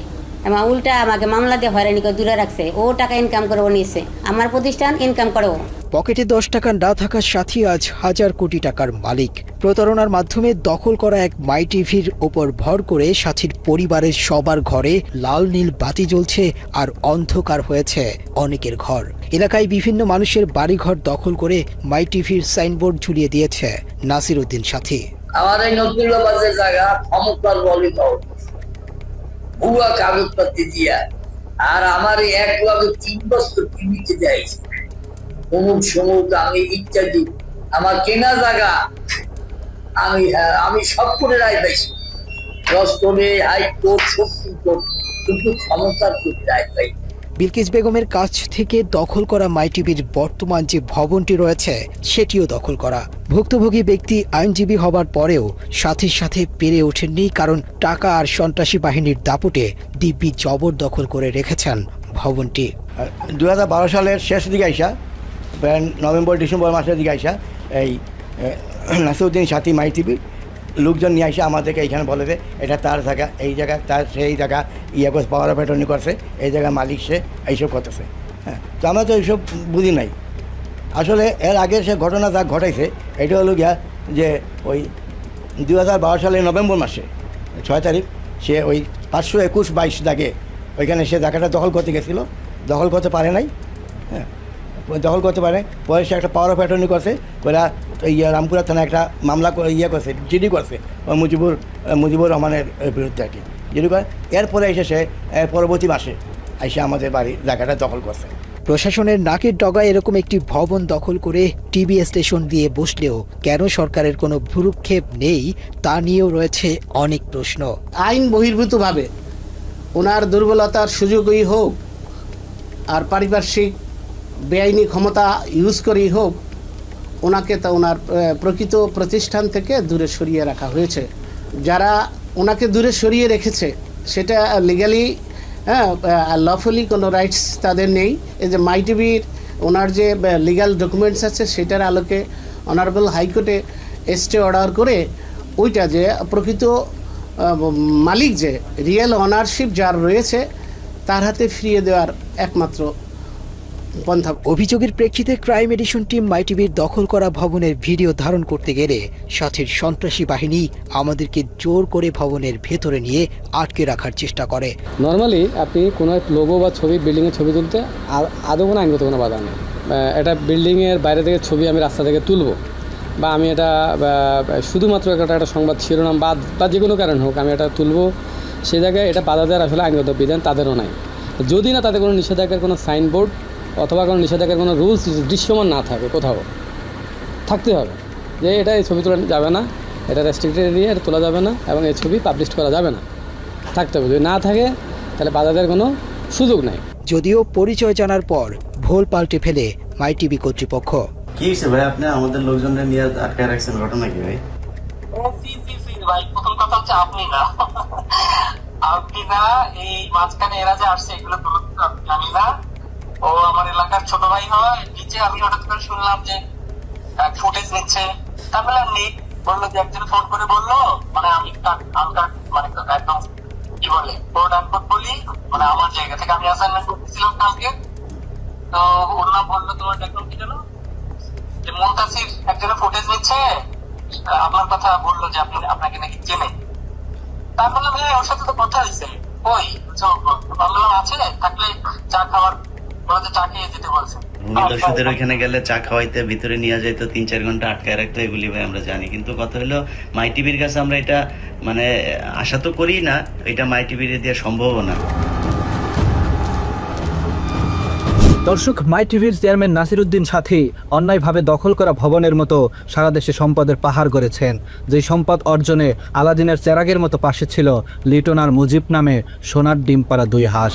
এবং উল্টা আমাকে মামলা দিয়ে হয়রানি করে দূরে রাখছে। ও টাকা ইনকাম করে ও নিচ্ছে, আমার প্রতিষ্ঠান ইনকাম করে ও। পকেটে 10 টাকা না থাকার সাথী আজ হাজার কোটি টাকার মালিক। প্রতারণার মাধ্যমে দখল করা এক মাই টিভির ওপর ভর করে সাথীর পরিবারের সবার ঘরে লাল নীল বাতি জ্বলছে আর অন্ধকার হয়েছে অনেকের ঘর। এলাকায় বিভিন্ন মানুষের বাড়িঘর দখল করে মাই টিভির সাইনবোর্ড ঝুলিয়ে দিয়েছে নাসির উদ্দিন সাথী। আমার এই নতুল্লাবাজের জায়গা ক্ষমতার বলে ভুয়া কাগজপত্র দিয়া আর আমার 1 লাখ 3 বছর টিভিতে দেয় অমুক সমুক আমি ইত্যাদি আমার কেনা জায়গা আমি সব করে রায় পাইছি, রস্তমে হাইকোর্ট সুপ্রিম কোর্ট, কিন্তু ক্ষমতার রায় পাই। বিলকিস বেগমের কাছ থেকে দখল করা মাই টিভির বর্তমান যে ভবনটি রয়েছে সেটিও দখল করা। ভুক্তভোগী ব্যক্তি আইনজীবী হবার পরেও সাথীর সাথে পেরে ওঠেননি, কারণ টাকা আর সন্ত্রাসী বাহিনীর দাপটে দিব্যি জবরদখল করে রেখেছেন ভবনটি। 2012 সালের শেষ দিকে আইসা, নভেম্বর ডিসেম্বর মাসের দিকে আইসা এই নাসিরউদ্দিন সাথী মাই টিভি লোকজন নিয়ে আসে আমাদেরকে এইখানে বলে যে এটা তার জায়গা, এই জায়গা তার, সেই জায়গা করছে, পাওয়ার অফ অ্যাটর্নি করছে, এই জায়গায় মালিক সে, এইসব করতেছে। হ্যাঁ, তো আমরা তো এইসব বুঝি নাই। আসলে এর আগে সে ঘটনা যা ঘটাইছে এটা হলো গিয়া যে ওই 2012 সালের নভেম্বর মাসে 6 তারিখ সে ওই 521-22 দাগে ওইখানে সে জায়গাটা দখল করতে গেছিলো, দখল করতে পারে নাই। হ্যাঁ, দখল করতে পারে, পরে সে একটা পাওয়ার অফ অ্যাটর্নি করছে, ওরা রামপুরা থানায় একটা মামলা করছে, জিডি করছে মুজিবুর রহমানের বিরুদ্ধে আর কি, জিডি করে। এরপরে এসে সে পরবর্তী মাসে এসে আমাদের বাড়ির জায়গাটা দখল করছে। প্রশাসনের নাকের ডগায় এরকম একটি ভবন দখল করে টিভি স্টেশন দিয়ে বসলেও কেন সরকারের কোনো ভ্রুক্ষেপ নেই তা নিয়েও রয়েছে অনেক প্রশ্ন। আইন বহির্ভূতভাবে ওনার দুর্বলতার সুযোগই হোক আর পারিপার্শ্বিক বেআইনি ক্ষমতা ইউজ করেই হোক, ওনাকে তা ওনার প্রকৃত প্রতিষ্ঠান থেকে দূরে সরিয়ে রাখা হয়েছে। যারা ওনাকে দূরে সরিয়ে রেখেছে সেটা লিগালি, লফুলি কোনো রাইটস তাদের নেই। এই যে মাই টিভির ওনার যে লিগাল ডকুমেন্টস আছে সেটার আলোকে অনারেবল হাইকোর্টে স্টে অর্ডার করে ওইটা যে প্রকৃত মালিক, যে রিয়েল অনারশিপ যার রয়েছে, তার হাতে ফিরিয়ে দেওয়ার একমাত্র পন্থা। অভিযোগের প্রেক্ষিতে ক্রাইম এডিশন টিম মাই টিভির দখল করা ভবনের ভিডিও ধারণ করতে গেলে সাথীর সন্ত্রাসী বাহিনী আমাদেরকে জোর করে ভবনের ভেতরে নিয়ে আটকে রাখার চেষ্টা করে। নর্মালি আপনি কোনো লোগো বা ছবি, বিল্ডিংয়ের ছবি তুলতে আদৌ কোনো আইনগত কোনো বাধা নেই। এটা বিল্ডিংয়ের বাইরে থেকে ছবি আমি রাস্তা থেকে তুলবো, বা আমি এটা শুধুমাত্র একটা সংবাদ শিরোনাম বা যে কোনো কারণ হোক আমি এটা তুলবো, সে জায়গায় এটা বাধা দেওয়ার আসলে আইনগত বিধান তাদেরও নাই। যদি না তাদের কোনো নিষেধাজ্ঞার কোনো সাইনবোর্ড অথবা কোনো নিষেধাজ্ঞার কোনো রুলস দৃশ্যমান না থাকে, কোথাও থাকতে হবে যে এটা এই ছবি তোলা যাবে না, এটা রেস্ট্রিক্টেড এরিয়া, এটা তোলা যাবে না এবং এই ছবি পাবলিশ করা যাবে না, থাকতে হবে। যদি না থাকে তাহলে বাধা দেওয়ার কোনো সুযোগ নাই। যদিও পরিচয় জানার পর ভোল পাল্টে ফেলে মাই টিভি কর্তৃপক্ষ। কি হয়েছে ভাই, আপনি আমাদের লোকজনের নিয়ে আটকে রাখছেন, ঘটনা কি ভাই? ভাই প্রথম কথা হচ্ছে আপনি না এই মাঝখানে এরা যে আসছে এগুলো জানি না। ও আমার এলাকার ছোট ভাই হয়, নিচে আমি হঠাৎ করে শুনলাম যে ফুটেজ নিচ্ছে। তারপরে আমি বললো যে একজন ফোন করে বললো, মানে আমি মানে একদম কি বলে কোড আনকোড বলি, মানে আমার জায়গা থেকে আমি অ্যাসাইনমেন্ট করতেছিলাম কালকে। তো ওর নাম বললো, তোমার একদম কি জানো যে মুনতাসির একজনের ফুটেজ নিচ্ছে, আপনার কথা বললো যে আপনাকে নাকি চেনে। তার বললাম হ্যাঁ, ওর সাথে তো কথা হয়েছে, ওই বললাম আছে, থাকলে চা খাওয়ার বলতে চা খেয়ে যেতে বলছে। ভূমিদস্যুদের ওইখানে গেলে চা খাওয়াইতে ভিতরে নিয়ে যাইতো, 3-4 ঘন্টা আটকায় রাখতো, এগুলি ভাই আমরা জানি। কিন্তু কথা হলো মাই টিভির কাছে আমরা এটা মানে আশা তো করি না, এটা মাই টিভির দিয়ে সম্ভবও না। দর্শক, মাই টিভির চেয়ারম্যান নাসিরউদ্দিন সাথী অন্যায়ভাবে দখল করা ভবনের মতো সারা দেশে সম্পদের পাহাড় গড়েছেন। যেই সম্পদ অর্জনে আলাদিনের চেরাগের মতো পাশে ছিল লিটন আর মুজিব নামে সোনার ডিম পাড়া 2 হাঁস।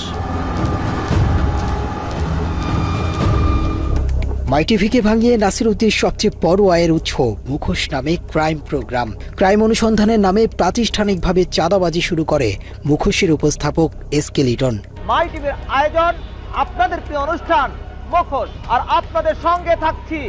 মাই টিভিকে ভাঙিয়ে নাসিরউদ্দিন সবচেয়ে বড় আয়ের উৎস মুখোশ নামে ক্রাইম প্রোগ্রাম। ক্রাইম অনুসন্ধানের নামে প্রাতিষ্ঠানিকভাবে চাঁদাবাজি শুরু করে মুখোশের উপস্থাপক এসকে লিটন। মাই টিভির আয়োজন আপনাদের প্রিয় অনুষ্ঠান মুখোশ, আর আপনাদের সঙ্গে থাকছি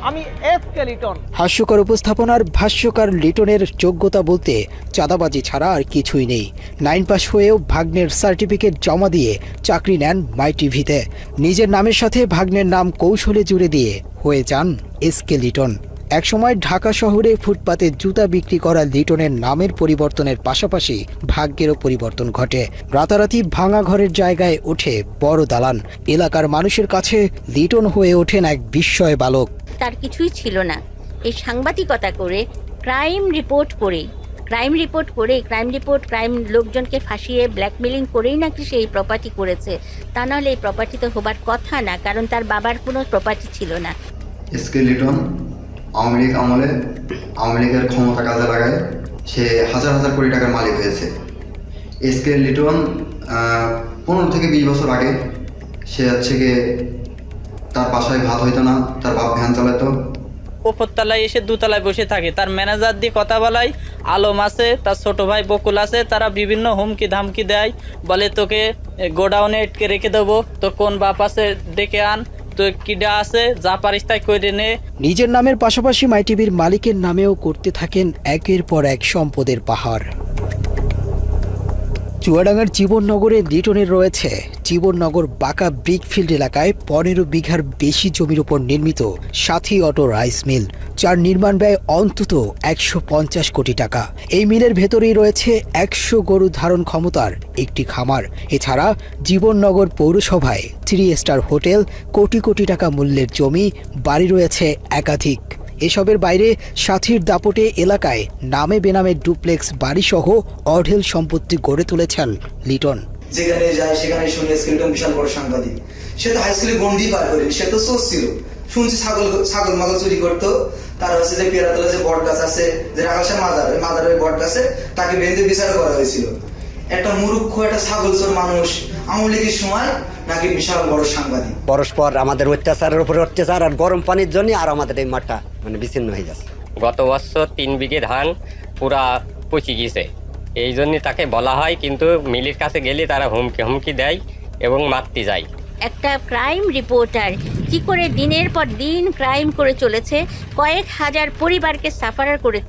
আমি এসকে লিটন। হাস্যকর উপস্থাপনার ভাষ্যকার লিটনের যোগ্যতা বলতে চাঁদাবাজি ছাড়া আর কিছুই নেই। 9 পাস হয়েও ভাগ্নের সার্টিফিকেট জমা দিয়ে চাকরি নেন মাই টিভিতে। নিজের নামের সাথে ভাগ্নের নাম কৌশলে জুড়ে দিয়ে হয়ে যান এসকে লিটন। একসময় ঢাকা শহরে ফুটপাতে জুতা বিক্রি করা লিটনের নামের পরিবর্তনের পাশাপাশি ভাগ্যেরও পরিবর্তন ঘটে। রাতারাতি ভাঙা ঘরের জায়গায় ওঠে বড় দালান। এলাকার মানুষের কাছে লিটন হয়ে ওঠেন এক বিস্ময় বালক। তার কিছুই ছিল না, এই সাংবাদিকতা করে ক্রাইম রিপোর্ট ক্রাইম লোকজনকে ফাঁসিয়ে ব্ল্যাকমেলিং করেই নাকি সে এই প্রপার্টি করেছে। তা নাহলে এই প্রপার্টি তো হবার কথা না, কারণ তার বাবার কোনো প্রপার্টি ছিল না। এসকে লিটন আওয়ামী লীগ আমলে আওয়ামী লীগের ক্ষমতা কাজে লাগায় সে হাজার হাজার কোটি টাকার মালিক হয়েছে। এসকে লিটন 15 থেকে 20 বছর আগে সে হচ্ছে গিয়ে তার বাসায় ভাত হইতো না, তার বাপ ভ্যান চালাতো। উপরতলায় এসে দোতলায় বসে থাকে, তার ম্যানেজার দিয়ে কথা বলাই, আলম আছে, তার ছোট ভাই বকুল আছে, তারা বিভিন্ন হুমকি ধামকি দেয়, বলে তোকে গোডাউনে আটকে রেখে দেবো, তো কোন বাপ আছে ডেকে আন, তো কিডা আছে যা পারিস তাই করে নে। নিজের নামের পাশাপাশি মাই টিভির মালিকের নামেও করতে থাকেন একের পর এক সম্পদের পাহাড়। চুয়াডাঙ্গার জীবননগরে লিটনের রয়েছে জীবননগর বাঁকা ব্রিকফিল্ড এলাকায় 15 বিঘার বেশি জমির উপর নির্মিত সাথী অটো রাইস মিল, যার নির্মাণ ব্যয় অন্তত 150 কোটি টাকা। এই মিলের ভেতরেই রয়েছে 100 গরু ধারণ ক্ষমতার একটি খামার। এছাড়া জীবননগর পৌরসভায় 3 স্টার হোটেল, কোটি কোটি টাকা মূল্যের জমি, বাড়ি রয়েছে একাধিক। এসবের বাইরে সাথীর দাপটে এলাকায় নামে বেনামে ডুপ্লেক্স বাড়িসহ অঢেল সম্পত্তি গড়ে তুলেছেন লিটন। যেখানে যায় সেখানে শুনি এসকে লিটন বিশাল বড় সাংবাদিক। সে তো হাই স্কুলে গন্ডি পার করেনি, সে তো সোর্স ছিল। শুনছি ছাগল মাগল চুরি করতো। তার হচ্ছে যে পেয়ারাতলা যে বট গাছ আছে, যে রাখাশা মাজারের বট গাছে তাকে বেঁধে বিচার করা হয়েছিল। একটা মূর্খ একটা ছাগল চোর মানুষ আওয়ামী লীগের সময় নাকি বিশাল বড় সাংবাদিক। পরস্পর আমাদের অত্যাচারের উপরে অত্যাচার আর গরম পানির জন্য আর আমাদের এই মাঠটা মানে বিচ্ছিন্ন হয়ে যাচ্ছে। গত বছর 3 বিঘে ধান পুরা পচে গেছে, এই জন্য তাকে বলা হয়, কিন্তু মিলের কাছে গেলে তারা হুমকি দেয় এবং মারতে যায়। একটা ক্রাইম রিপোর্টার কি করে দিনের পর দিন ক্রাইম করে চলেছে, কয়েক হাজার পরিবারকে সাফারার করে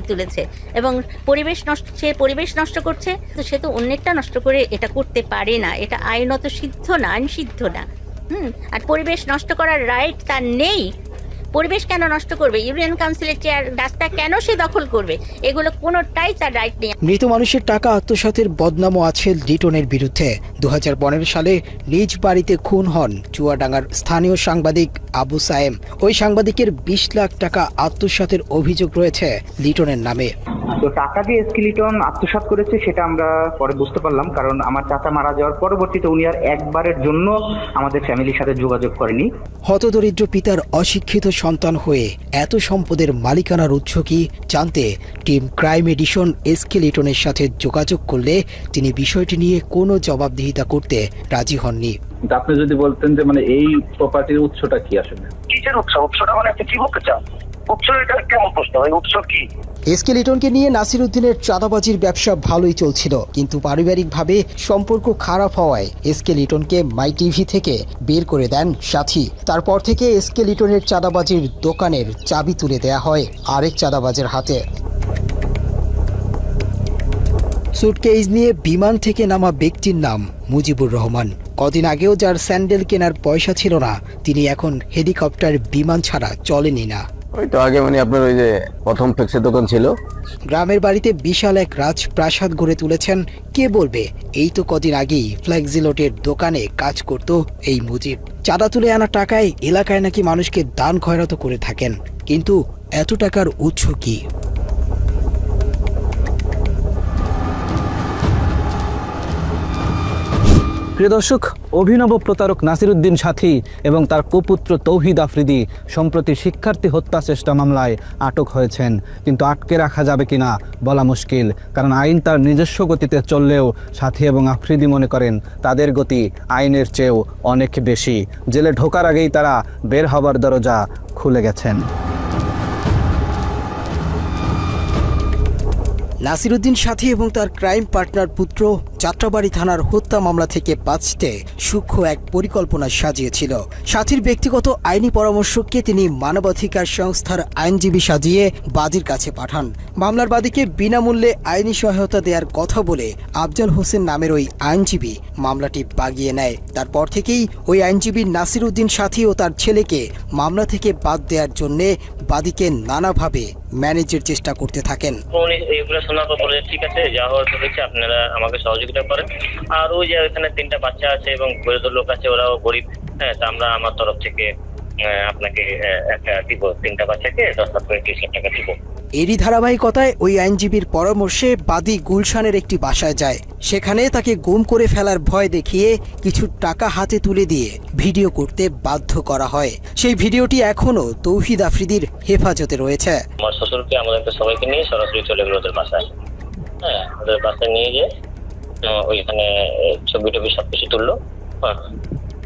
তুলেছে এবং পরিবেশ নষ্ট করছে। তো সে তো অনেকটা নষ্ট করে এটা করতে পারে না, এটা আইনত সিদ্ধ না, আইনসিদ্ধ না। আর পরিবেশ নষ্ট করার রাইট তার নেই। পরিবেশ কেন নষ্ট করবে? ইউনিয়ন কাউন্সিলের চেয়ার রাস্তা কেন সে দখল করবে? এগুলো কোনোটাই তার রাইট নেই। মৃত মানুষের টাকা আত্মসাতের বদনামও আছে লিটনের বিরুদ্ধে। 2015 সালে নিজ বাড়িতে খুন হন চুয়াডাঙ্গার স্থানীয় সাংবাদিক আবু সায়েম। ওই সাংবাদিকের 20 লাখ টাকা আত্মসাতের অভিযোগ রয়েছে লিটনের নামে। তো টাকা যে এসকে লিটন আত্মসাৎ করেছে সেটা আমরা পরে বুঝতে পারলাম, কারণ আমার চাচা মারা যাওয়ার পরবর্তীতে উনি আর একবারের জন্য আমাদের ফ্যামিলির সাথে যোগাযোগ করেনি। হতদরিদ্র পিতার অশিক্ষিত সন্তান হয়ে এত সম্পদের মালিকানার উৎস কি জানতে টিম ক্রাইম এডিশন এসকে লিটনের সাথে যোগাযোগ করলে তিনি বিষয়টি নিয়ে কোনো জবাবদিহিতা করতে রাজি হননি। আপনি যদি বলতেন যে মানে এই প্রপার্টির উৎসটা কি আসলে? কিসের উৎস? উৎসটা মানে আপনি কি বলতে চান? এসকে লিটনকে নিয়ে নাসিরউদ্দিনের চাঁদাবাজির ব্যবসা ভালোই চলছিল, কিন্তু পারিবারিকভাবে সম্পর্ক খারাপ হওয়ায় এসকে লিটনকে মাই টিভি থেকে বের করে দেন সাথী। তারপর থেকে এসকে লিটনের চাঁদাবাজির দোকানের চাবি তুলে দেয়া হয় আরেক চাঁদাবাজের হাতে। সুটকেস নিয়ে বিমান থেকে নামা ব্যক্তির নাম মুজিবুর রহমান। কদিন আগেও যার স্যান্ডেল কেনার পয়সা ছিল না, তিনি এখন হেলিকপ্টার বিমান ছাড়া চলেনি না। ওই তো আগে মানে আপনার ওই যে প্রথম ফ্লেক্সের দোকান ছিল। গ্রামের বাড়িতে বিশাল এক রাজপ্রাসাদ গড়ে তুলেছেন কে বলবে। এই তো কদিন আগেই ফ্লেক্সিলোটের দোকানে কাজ করত এই মুজিব। চাঁদা তুলে আনা টাকায় এলাকায় নাকি মানুষকে দান খয়রাত করে থাকেন, কিন্তু এত টাকার উৎস কি? প্রিয় দর্শক, অভিনব প্রতারক নাসিরউদ্দিন সাথী এবং তার কুপুত্র তৌহিদ আফ্রিদি সম্প্রতি শিক্ষার্থী হত্যা চেষ্টা মামলায় আটক হয়েছেন, কিন্তু আটকে রাখা যাবে কিনা বলা মুশকিল। কারণ আইন তার নিজস্ব গতিতে চললেও সাথী এবং আফ্রিদি মনে করেন তাদের গতি আইনের চেয়েও অনেক বেশি। জেলে ঢোকার আগেই তারা বের হবার দরজা খুলে গেছেন। নাসিরউদ্দিন সাথী এবং তার ক্রাইম পার্টনার পুত্র যাত্রাবাড়ি থানার হত্যা মামলা থেকে বাঁচতে সূক্ষ্ম এক পরিকল্পনা সাজিয়েছিল। সাথীর ব্যক্তিগত আইনি পরামর্শককে তিনি মানবাধিকার সংস্থার আইনজীবী সাজিয়ে বাদীর কাছে পাঠান। মামলার বাদীকে বিনামূল্যে আইনি সহায়তা দেওয়ার কথা বলে আফজাল হোসেন নামের ওই আইনজীবী মামলাটি বাগিয়ে নেয়। তারপর থেকেই ওই আইনজীবী নাসিরউদ্দিন সাথী ও তার ছেলেকে মামলা থেকে বাদ দেওয়ার জন্যে বাদীকে নানাভাবে ম্যানেজের চেষ্টা করতে থাকেন। শোনার পর বলে ঠিক আছে, যা হওয়ার হয়েছে আপনারা আমাকে সহযোগিতা করেন। আর ওই যে এখানে 3টা বাচ্চা আছে এবং বয়স্ক লোক আছে, ওরাও গরিব। হ্যাঁ, তা আমরা আমার তরফ থেকে আপনাকে একটা দিব, 3টা বাচ্চাকে 10 লাখ করে 30 লাখ টাকা দিব। এরই ধারাবাহিকতায় ওই আইনজীবীর পরামর্শে বাদী গুলশানের একটি বাসায় যায়। সেখানে তাকে গুম করে ফেলার ভয় দেখিয়ে কিছু টাকা হাতে তুলে দিয়ে ভিডিও করতে বাধ্য করা হয়। সেই ভিডিওটি এখনো তৌহিদ আফ্রিদির হেফাজতে রয়েছে। আমার শ্বশুরকে আমাদেরকে সবাইকে নিয়ে সরাসরি চলে গেল ওদের বাসায়। হ্যাঁ, ওদের বাসায় নিয়ে গিয়ে ওইখানে ছবি টবি সবকিছু তুললো। হ্যাঁ,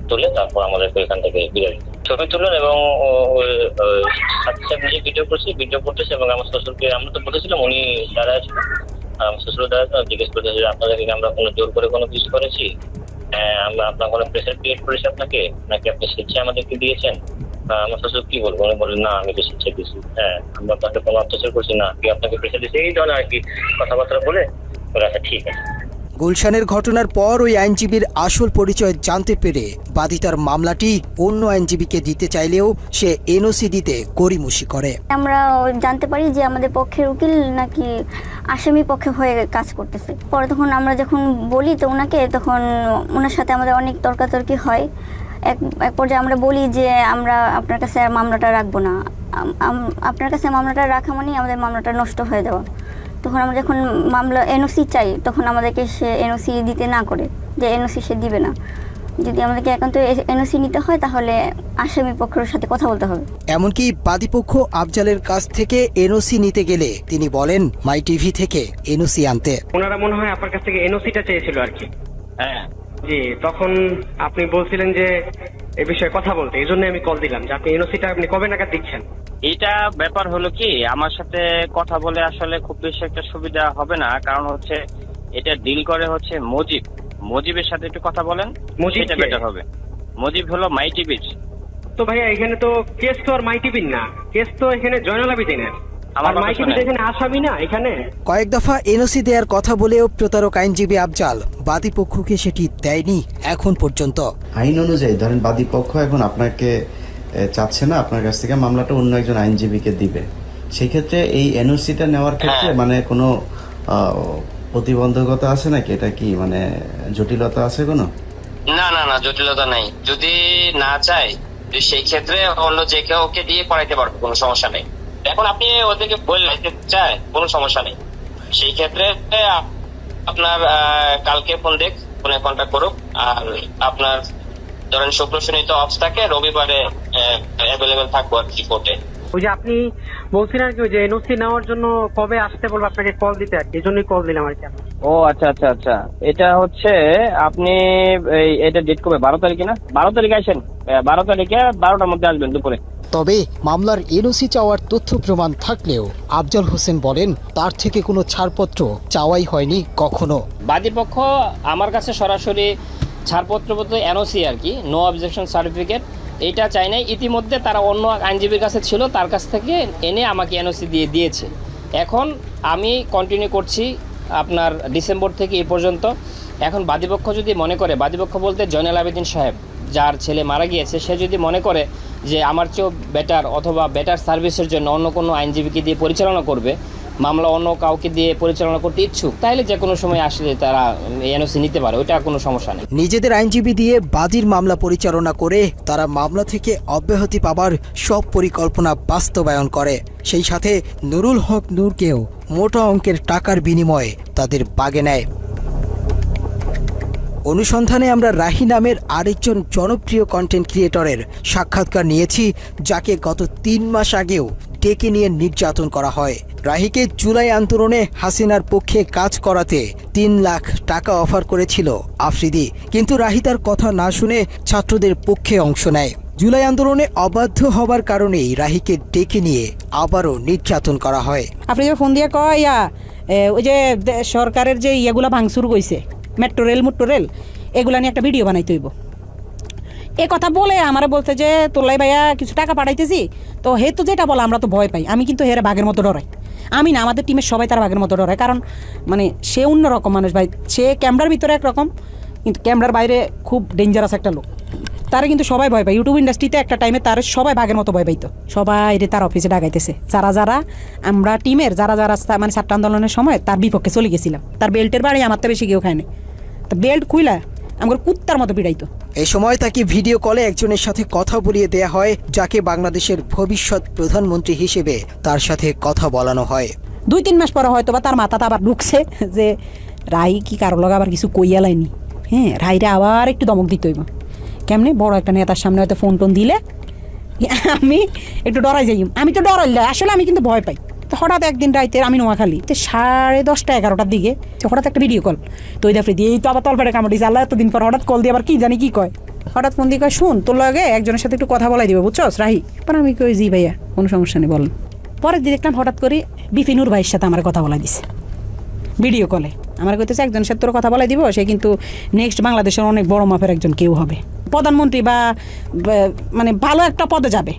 তুলে তারপর আমাদেরকে এখান থেকে বিদায় ছবি তুললেন এবং সাথে সাথে যে ভিডিও করতেছে এবং আমার শ্বশুরকে আমরা তো বলেছিলাম উনি দাঁড়ায় ছিল। আমার শ্বশুর দাঁড়ায় জিজ্ঞেস করতেছে যে আপনাদেরকে আমরা কোনো জোর করে কোনো কিছু করেছি, আমরা আপনার কোনো প্রেশার ক্রিয়েট করেছি আপনাকে, নাকি আপনি স্বেচ্ছায় আমাদেরকে দিয়েছেন? আমার শ্বশুর কি বলবো, উনি বলেন না আমি তো স্বেচ্ছায় দিয়েছি। হ্যাঁ, আমরা আপনাকে কোনো অত্যাচার করছি না, কি আপনাকে প্রেশার দিয়েছি, এই ধরনের আর কি কথাবার্তা বলে ওরা আচ্ছা ঠিক আছে। গুলশানের ঘটনার পর ওই আইনজীবীর আসল পরিচয় জানতে পেরে বাদী তার মামলাটি অন্য আইনজীবীকে দিতে চাইলেও সে এনওসি দিতে গড়িমসি করে। আমরা জানতে পারি যে আমাদের পক্ষের উকিল নাকি আসামি পক্ষে হয়ে কাজ করতেছে। পরে তখন আমরা যখন বলি তো ওনাকে, তখন ওনার সাথে আমাদের অনেক তর্কাতর্কি হয়। এক পর্যায়ে আমরা বলি যে আমরা আপনার কাছে আর মামলাটা রাখবো না, আপনার কাছে মামলাটা রাখা মানে আমাদের মামলাটা নষ্ট হয়ে যাওয়া। তখন আমরা যখন মামলা এনওসি চাই তখন আমাদেরকে সে এনওসি দিতে না করে, যে এনওসি সে দিবে না। যদি আমাদেরকে একান্ত এনওসি নিতে হয় তাহলে আসামি পক্ষের সাথে কথা বলতে হবে। এমনকি বাদীপক্ষ আফজালের কাছ থেকে এনওসি নিতে গেলে তিনি বলেন মাই টিভি থেকে এনওসি আনতে। ওনারা মনে হয় আপনার কাছ থেকে এনওসিটা চেয়েছিল আর কি। হ্যাঁ জি, তখন আপনি বলছিলেন যে এই বিষয়ে কথা বলতে, এই জন্য আমি কল দিলাম যে আপনি এনওসিটা আপনি কবে নাগাদ দিচ্ছেন। এটা ব্যাপার হলো কি, আমার সাথে কথা বলে আসলে খুব বেশি একটা সুবিধা হবে না, কারণ হচ্ছে এটা ডিল করে হচ্ছে মজিবের সাথে একটু কথা বলেন, সেটা বেটার হবে। মজিব হলো মাই টিভির। তো ভাইয়া এখানে তো কেস তো আর মাই টিভির না, কেস তো এখানে জয়নাল আবেদিনের। আমার মাই টিভি এখানে আসামি না এখানে। কয়েক দফা এনওসি দেওয়ার কথা বলেও প্রতারক আইনজীবী আফজাল বাদীপক্ষকে সেটি দেয়নি এখন পর্যন্ত। আইন অনুযায়ী ধরেন বাদীপক্ষ এখন আপনাকে চাচ্ছে না আপনার কাছ থেকে, মামলাটা অন্য একজন আইনজীবীকে দিবে। সেই ক্ষেত্রে এই এনওসিটা নেওয়ার ক্ষেত্রে মানে কোনো প্রতিবন্ধকতা আছে নাকি? এটা কি মানে জটিলতা আছে কোনো? না না না, জটিলতা নাই। যদি না চাই সেই ক্ষেত্রে অন্য যে কেউ ওকে দিয়ে করাইতে পারবে, কোনো সমস্যা নেই। এখন আপনি ওদেরকে বললে চায় কোনো সমস্যা নেই। সেই ক্ষেত্রে আপনার কালকে ফোনে কন্ট্যাক্ট করুক। আর আপনার ধরেন শুক্র শনি তো অফ থাকে, রবিবারে অ্যাভেলেবেল থাকবো আর কি কোর্টে। ওই যে আপনি বলছিলেন কি যে এনওসি নেওয়ার জন্য কবে আসতে বলবো আপনাকে কল দিতে, আর কি এই জন্যই কল দিলাম আর কি। ও আচ্ছা আচ্ছা আচ্ছা, এটা হচ্ছে আপনি এটা ডেট কবে? 12 তারিখে না? 12 তারিখে আসেন, 12 তারিখে 12টার মধ্যে আসবেন দুপুরে। তবে মামলার এনওসি চাওয়ার তথ্য প্রমাণ থাকলেও আফজাল হোসেন বলেন তার থেকে কোনো ছাড়পত্র চাওয়াই হয়নি কখনো। বাদীপক্ষ আমার কাছে সরাসরি ছাড়পত্র বলতে এনওসি আর কি, নো অবজেকশন সার্টিফিকেট, এইটা চাই নাই। ইতিমধ্যে তারা অন্য আইনজীবীর কাছে ছিল, তার কাছ থেকে এনে আমাকে এনওসি দিয়েছে। এখন আমি কন্টিনিউ করছি আপনার ডিসেম্বর থেকে এই পর্যন্ত। এখন বাদীপক্ষ যদি মনে করে, বাদীপক্ষ বলতে জয়নাল আবেদিন সাহেব যার ছেলে মারা গিয়েছে সে যদি মনে করে যে আমার চেয়েও বেটার অথবা বেটার সার্ভিসের জন্য অন্য কোনো আইনজীবীকে দিয়ে পরিচালনা করবে, মামলা অন্য কাউকে দিয়ে পরিচালনা করতে ইচ্ছুক, তাহলে যে কোনো সময় আসলে তারা এনওসি নিতে পারে, ওইটা কোনো সমস্যা নেই। নিজেদের আইনজীবী দিয়ে বাদীর মামলা পরিচালনা করে তারা মামলা থেকে অব্যাহতি পাবার সব পরিকল্পনা বাস্তবায়ন করে। সেই সাথে নুরুল হক নূরকেও মোটা অঙ্কের টাকার বিনিময়ে তাদের বাগে নেয়। অনুসন্ধানে আমরা রাহি নামের আরেকজন জনপ্রিয় কন্টেন্ট ক্রিয়েটরের সাক্ষাৎকার নিয়েছি, যাকে গত 3 মাস আগেও ডেকে নিয়ে নির্যাতন করা হয়। রাহিকে জুলাই আন্দোলনে হাসিনার পক্ষে কাজ করাতে 3 লাখ টাকা অফার করেছিল আফ্রিদি, কিন্তু রাহি তার কথা না শুনে ছাত্রদের পক্ষে অংশ নেয়। জুলাই আন্দোলনে অবাধ্য হবার কারণেই রাহিকে ডেকে নিয়ে আবারও নির্যাতন করা হয়। আফ্রিদি ফোন দিয়ে কয় ওই যে সরকারের যে ইয়েগুলা ভাঙচুর কইছে, মেট্রো রেল এগুলা নিয়ে একটা ভিডিও বানাইতে হইব। এ কথা বলে আমার বলতে যে তোলাই ভাইয়া কিছু টাকা পাঠাইতেছি, তো হে তো যেটা বলে আমরা তো ভয় পাই। আমি কিন্তু হেরে বাঘের মতো ডরাই, আমি না, আমাদের টিমের সবাই তার বাঘের মতো ডরায়, কারণ মানে সে অন্যরকম মানুষ ভাই। সে ক্যামেরার ভিতরে একরকম, কিন্তু ক্যামেরার বাইরে খুব ডেঞ্জারাস একটা লোক। তারা কিন্তু সবাই ভয় পায়। ইউটিউব ইন্ডাস্ট্রিতে একটা টাইমে তার সবাই বাঘের মতো ভয় পাইতো। সবাই তার অফিসে ডাকাইতেছে, যারা আমরা টিমের যারা মানে ছাত্র আন্দোলনের সময় তার বিপক্ষে চলে গেছিলাম। তার বেল্টের বাড়ি আমার তো বেশি কেউ খায় না, তো বেল্ট খুইলা আমার কুত্তার মতো পিড়াইতো। এই সময় তাকে ভিডিও কলে একজনের সাথে কথা বলিয়ে দেয়া হয়, যাকে বাংলাদেশের ভবিষ্যৎ প্রধানমন্ত্রী হিসেবে তার সাথে কথা বলানো হয়। 2-3 মাস পরে হয়তো বা তার মাথাটা আবার ঢুকছে যে রাই কি কারো লগে আবার কিছু কইয়া লাইনি। হ্যাঁ, রাইরে আবার একটু দমক দিতে হইব। কেমনে বড় একটা নেতার সামনে হয়তো ফোন টোন দিলে আমি একটু ডরাই যাই। আমি তো ডরাইলে আসলে আমি কিন্তু ভয় পাই। তো হঠাৎ একদিন রাইতে আমি নোয়াখালী 10:30-11টার দিকে হঠাৎ একটা ভিডিও কল, তো ওই দাফরি দিয়ে এই তো আবার তলপেটে কামড় দিয়েছে। আল্লাহ এতদিন পর হঠাৎ কল দিয়ে আবার কি জানি কি কয়, হঠাৎ ফোন দিয়ে কয় শুন তোর লগে একজনের সাথে একটু কথা বলাই দিবে, বুঝছস রাহি? পর আমি কই জি ভাইয়া, কোনো সমস্যা নেই বলেন। পরের দিন দেখলাম হঠাৎ করে বিপিনুর ভাইয়ের সাথে আমার কথা বলাই দিছে ভিডিও কলে। আমার কইতেছে একজনের সাথে তোর কথা বলাই দিব, সে কিন্তু নেক্সট বাংলাদেশের অনেক বড় মাপের একজন কেউ হবে, প্রধানমন্ত্রী বা মানে ভালো একটা পদে যাবে।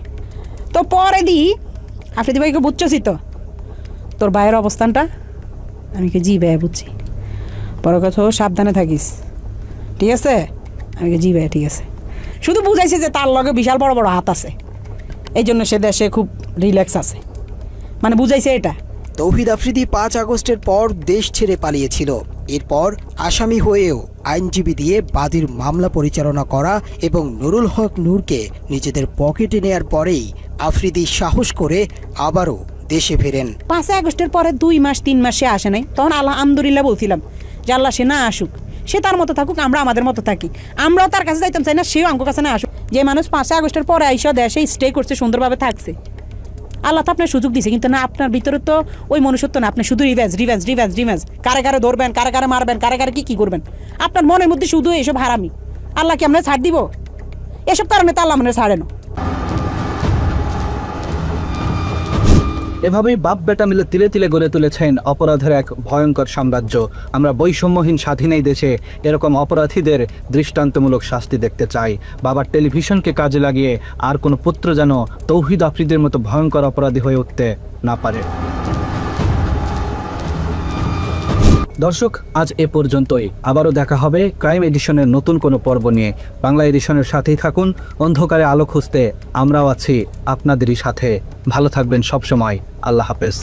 তো পরে দিই আফ্রিদি ভাইকে বুঝছসই তো তোর ভাইয়ের অবস্থানটা? আমি কি জি ভাইয়া বুঝছি। পরে কথা সাবধানে থাকিস, ঠিক আছে? আমি কি জি ভাইয়া ঠিক আছে। শুধু বুঝাইছে যে তার লগে বিশাল বড় বড় হাত আছে, এই জন্য সে দেশে খুব রিল্যাক্স আছে, মানে বুঝাইছে এটা। তৌহিদ আফ্রিদি 5 আগস্টের পর দেশ ছেড়ে পালিয়েছিল। এরপর আসামি হয়েও আইনজীবী দিয়ে বাদীর মামলা পরিচালনা করা এবং নুরুল হক নূরকে নিজেদের পকেটে নেয়ার পরেই আফ্রিদি সাহস করে আবারও দেশে ফেরেন। 5 আগস্টের পরে 2 মাস 3 মাস সে আসে নাই, তখন আলহামদুলিল্লাহ বলছিলাম যে আল্লাহ সে না আসুক, সে তার মতো থাকুক, আমরা আমাদের মতো থাকি। আমরাও তার কাছে যাইতাম চাই না, সেও আমার কাছে না আসুক। যে মানুষ 5 আগস্টের পরে আইসা দেশে স্টে করছে, সুন্দরভাবে থাকছে, আল্লাহ তো আপনার সুযোগ দিছে, কিন্তু না আপনার ভিতরে তো ওই মনুষ্যত্ব না। আপনি শুধু রিভেঞ্জ, কারে কারে ধরবেন, কারে কারে মারবেন, কারে কারে কি করবেন, আপনার মনের মধ্যে শুধু এসব হারামি। আল্লাহ কি আমরা ছাড় দিব? এসব কারণে তো আল্লাহ আমাদের ছাড়ে না। এভাবেই বাপ বেটা মিলে তিলে তিলে গড়ে তুলেছেন অপরাধের এক ভয়ঙ্কর সাম্রাজ্য। আমরা বৈষম্যহীন স্বাধীন এই দেশে এরকম অপরাধীদের দৃষ্টান্তমূলক শাস্তি দেখতে চাই। বাবার টেলিভিশনকে কাজে লাগিয়ে আর কোনো পুত্র যেন তৌহিদ আফ্রিদির মতো ভয়ঙ্কর অপরাধী হয়ে উঠতে না পারে। দর্শক, আজ এ পর্যন্তই। আবারও দেখা হবে ক্রাইম এডিশনের নতুন কোনো পর্ব নিয়ে। বাংলা এডিশনের সাথেই থাকুন। অন্ধকারে আলো খুঁজতে আমরাও আছি আপনাদেরই সাথে। ভালো থাকবেন সবসময়। আল্লাহ হাফেজ।